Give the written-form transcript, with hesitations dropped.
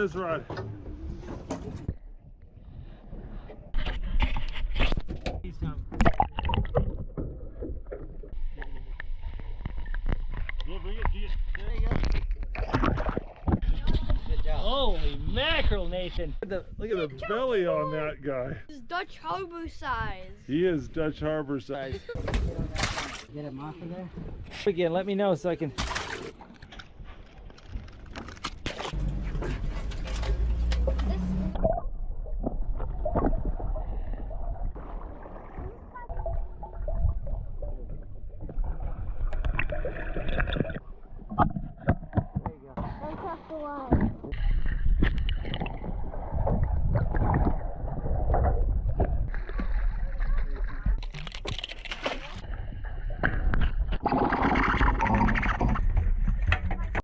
this rod. Holy mackerel, Nathan. Look at the belly on that guy. He's Dutch Harbor size. He is Dutch Harbor size. Get him off of there. Again, let me know so I can. That's off the line.